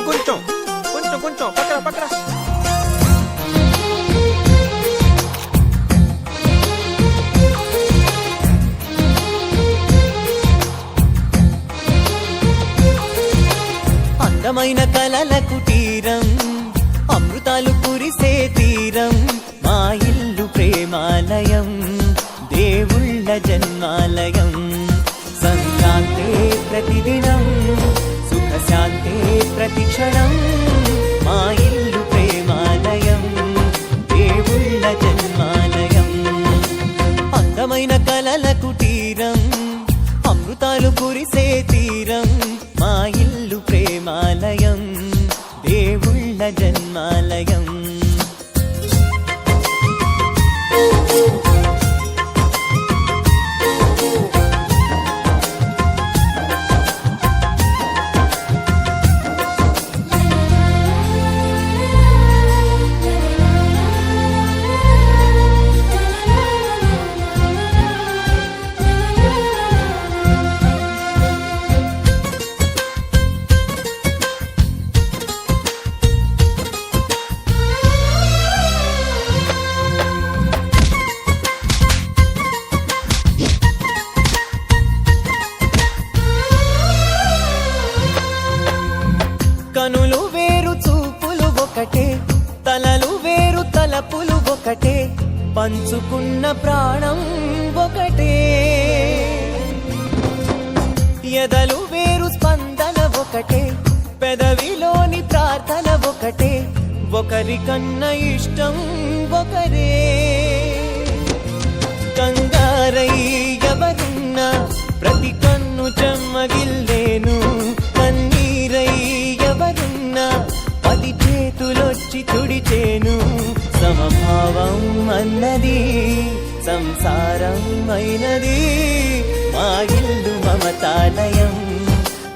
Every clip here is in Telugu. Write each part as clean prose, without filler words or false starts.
ఇంకొంచెం కొంచెం కొంచెం పక్కన పక్కన. అందమైన కలల కుటీరం, అమృతాలు కురిసే తీరం, మా ఇల్లు ప్రేమాలయం, దేవుళ్ళ జన్మాలయం. సంక్రాంతే ప్రతిదినం, సుఖశాంతే ప్రతిక్షణం, మా ఇల్లు ప్రేమాలయం, దేవుళ్ళ జన్మాలయం. అందమైన కలల కుటీరం, అమృతాలు కురిసే తీరం, మా ఇల్లు ప్రేమాలయం, దేవుళ్ళ జన్మాలయం. కనులు వేరు చూపులు ఒకటే, తలలు వేరు తలపులు ఒకటే, పంచుకున్న ప్రాణం ఒకటే. ఎదలు వేరు స్పందన ఒకటే, పెదవిలోని ప్రార్థన ఒకటే, ఒకరికన్నా ఇష్టం ఒకరే. కంగారై ఎవరున్నా ప్రతి కన్ను చెమ్మగిల్లేను, కన్నీరై ఎవరున్నా పది చేతులొచ్చి తుడిచేను. సమభావం అన్నది సంసారం అయినది, మా ఇల్లు మమతాలయం,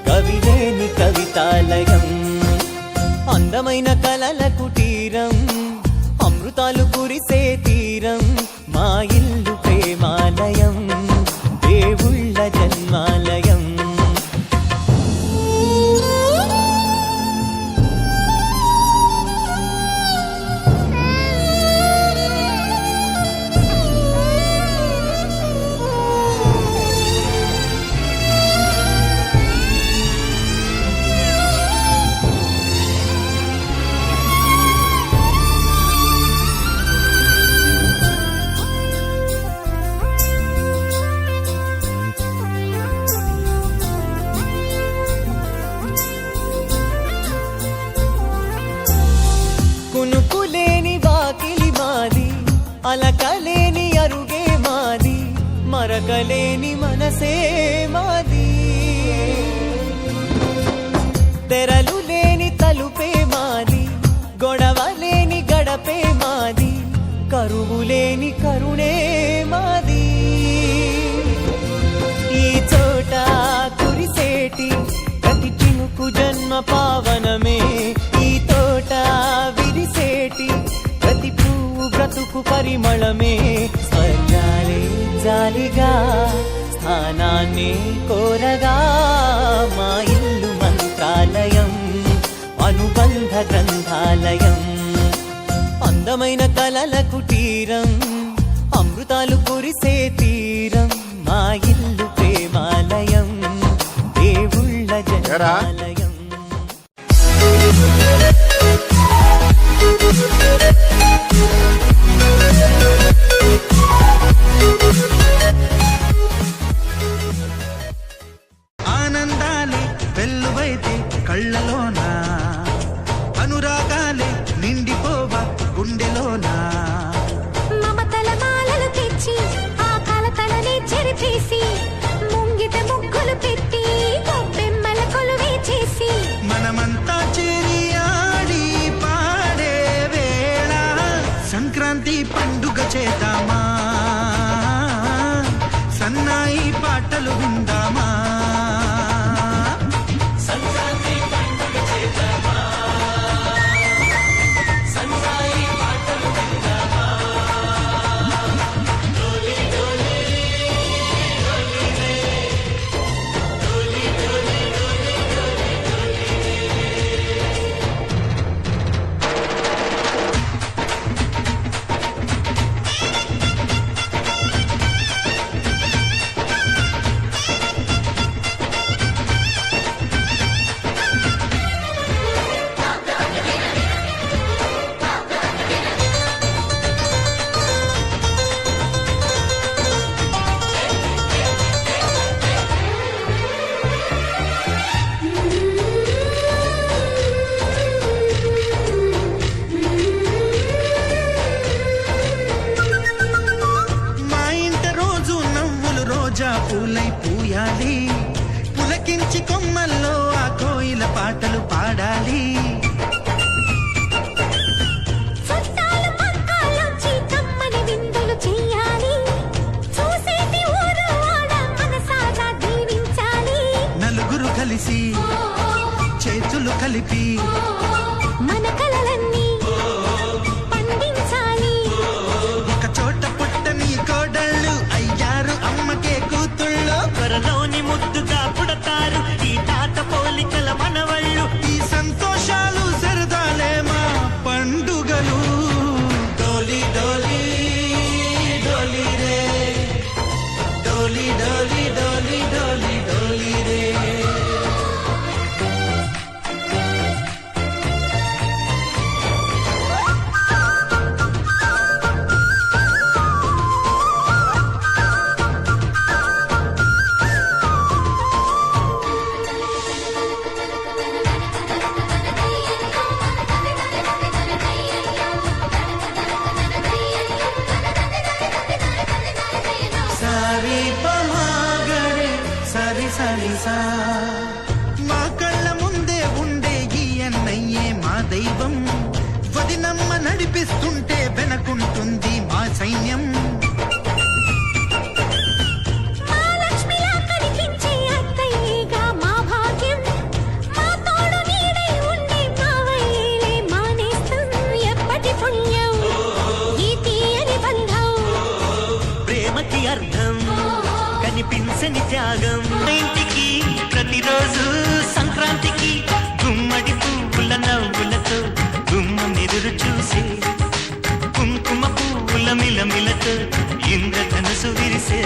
కవిలేని కవితాలయం. అందమైన కలల కుటీరం, అమృతాలు కురిసే తీరం, మా ఇల్లు ప్రేమాలయం, దేవుళ్ళ జన్మాలయం. కునుకులేని వాకిలి మాది, అలకలేని అరుగే మాది, మరకలేని మనసే మాది. తెరలు లేని తలుపే మాది, గొడవ లేని గడపే మాది, కరువు లేని కరుణే మాది. ఈ చోట కురిసేటి ప్రతి చినుకు జన్మ పావనమే, ఈ తోట విరిసేటి ప్రతి పువ్వు బ్రతుకు పరిమళమే. స్వర్గాలే జాలిగా స్థానాన్ని కోరగా, మా ఇల్లు మంత్రాలయం, అనుబంధ గ్రంథాలయం. అందమైన కలల కుటీరం, అమృతాలు కురిసే తీరం, మా ఇల్లు ప్రేమాలయం, దేవుళ్ళ జన్మాలయం. ఆనందాలే వెల్లువైతే కళ్ళలోనా, అనురాగాలే నిండిపోవా గుండెలోనా. మమతల మాలలు తెచ్చి ఆ కలతలని చెరిపేసి, ముంగిట ముగ్గులు పెట్టి గొబ్బెమ్మల కొలువే చేసి, మనమంతా చేరి ఆడి పాడే వేళ సంక్రాంతి పండుగ చేద్దామా, సన్నాయి పాటలు విందామా. సంక్రాంతి పండుగ చేద్దామా. చేతులు కలిపి మన కలలన్నీ పండించాలి. ఒక చోట పుట్టని కోడళ్ళు అయ్యారు అమ్మకే కూతుళ్ళు. త్వరలోని ముద్దుగా పుడతారు ఈ తాత పోలికల మనవళ్ళు. ఈ సంతోషాలు సరదాలే మా పండుగలు. డోలి డోలి డోలి రే, డోలి డోలి డోలి డోలి డోలి రే. సారీ పహాగరే సరి సరి సా. మా కళ్ళ ముందే ఉండే ఈ అన్నయ్యే మా దైవం. వదినమ్మ నడిపిస్తుంటే వెనకుంటుంది మా సైన్యం. మా లక్ష్మిలా కనిపించే అత్తయ్యేగా మా భాగ్యం. మా తోడు నీడై ఉండే మావయ్యేలే మా నేస్తం. ఎప్పటి పుణ్యం ఈ తీయని బంధం. ప్రేమకి అర్థం కనిపించని త్యాగం. ఇంటికి ప్రతిరోజు సంక్రాంతికి గుమ్మడి పువ్వుల నవ్వులతో గుమ్మమెదురు చూసే కుంకుమ పువ్వుల మిలమిలతో ఇంద్రధనుసు విరిసే.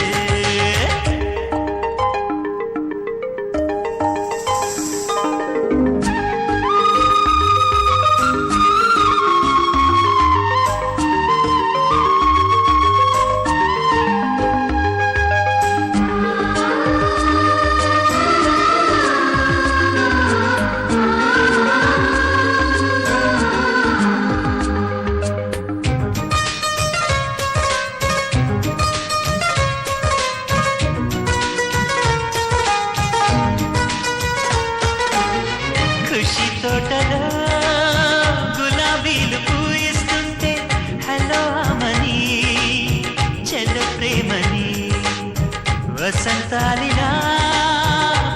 ఖుషి తోటలో గులాబీలు పూయిస్తుంటే హలో అమని చెల్లు ప్రేమని. వసంతాలిలా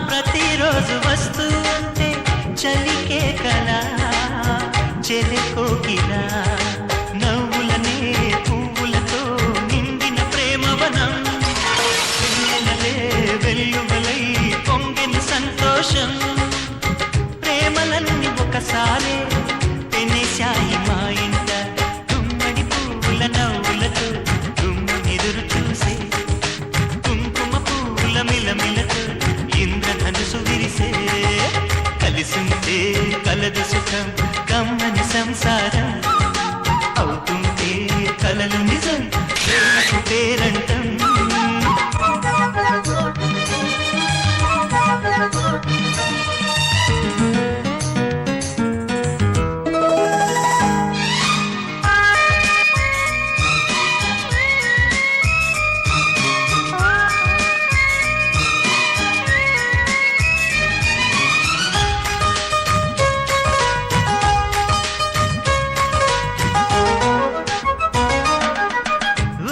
ప్రతిరోజు వస్తూ ఉంటే చలికే కలా చెలి కోకిలా. నవ్వులనే పువ్వులతో నిండిన ప్రేమవనం. వెన్నెలలే వెల్లువలై పొంగిన సంతోషం. ప్రేమలన్నీ ఒకసారే పెనేశాయి మా ఇంట. గుమ్మడి పువ్వుల నవ్వులతో గుమ్మెదురు చూసే కుంకుమ పువ్వుల మిలమిలతో ఇంద్రధనుసు విరిసే. కలిసుంటే కలదు సుఖం కమ్మని సంసారం. అవుతుంటే కలలు నిజం ప్రేమకు పేరంటం.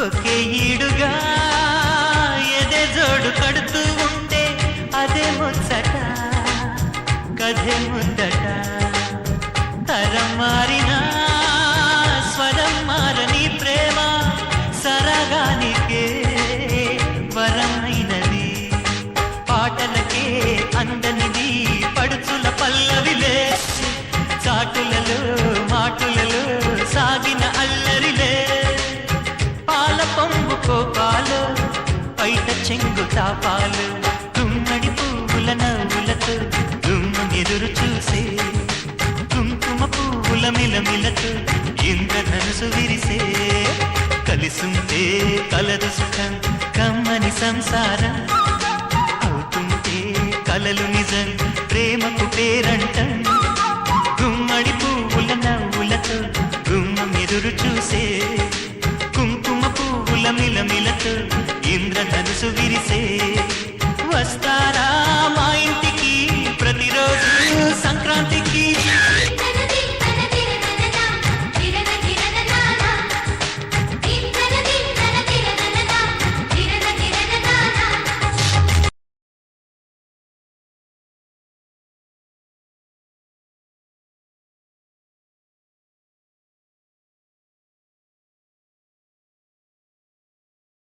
ఒకే ఈడుగా ఎదే జోడు కడుతూ ఉంటే అదే ముచ్చట కథే ముద్దట. తరం మారినా స్వరం మారని ప్రేమ సరగానికే వరమైనది. పాటలకే అందనిది పడుచుల పల్లవిలే. చాటులలో మాటులలో సాగిన అల్లరిలే. పాల పొంగు కోపాలు పైట చెంగు తాపాలు. గుమ్మడి పువ్వుల నవ్వులతో గుమ్మెదురు చూసే కుంకుమ పువ్వుల మిలమిలతో ఇంద్రధనుసు విరిసే. కలిసుంటే కలదు సుఖం కమ్మని సంసారం. అవుతుంటే కలలు నిజం ప్రేమకు పేరంటం. గుమ్మడి పువ్వుల నవ్వులతో గుమ్మెదురు చూసే కుంకుమ పువ్వుల మిలమిలతో ఇంద్రధనుసు విరిసే.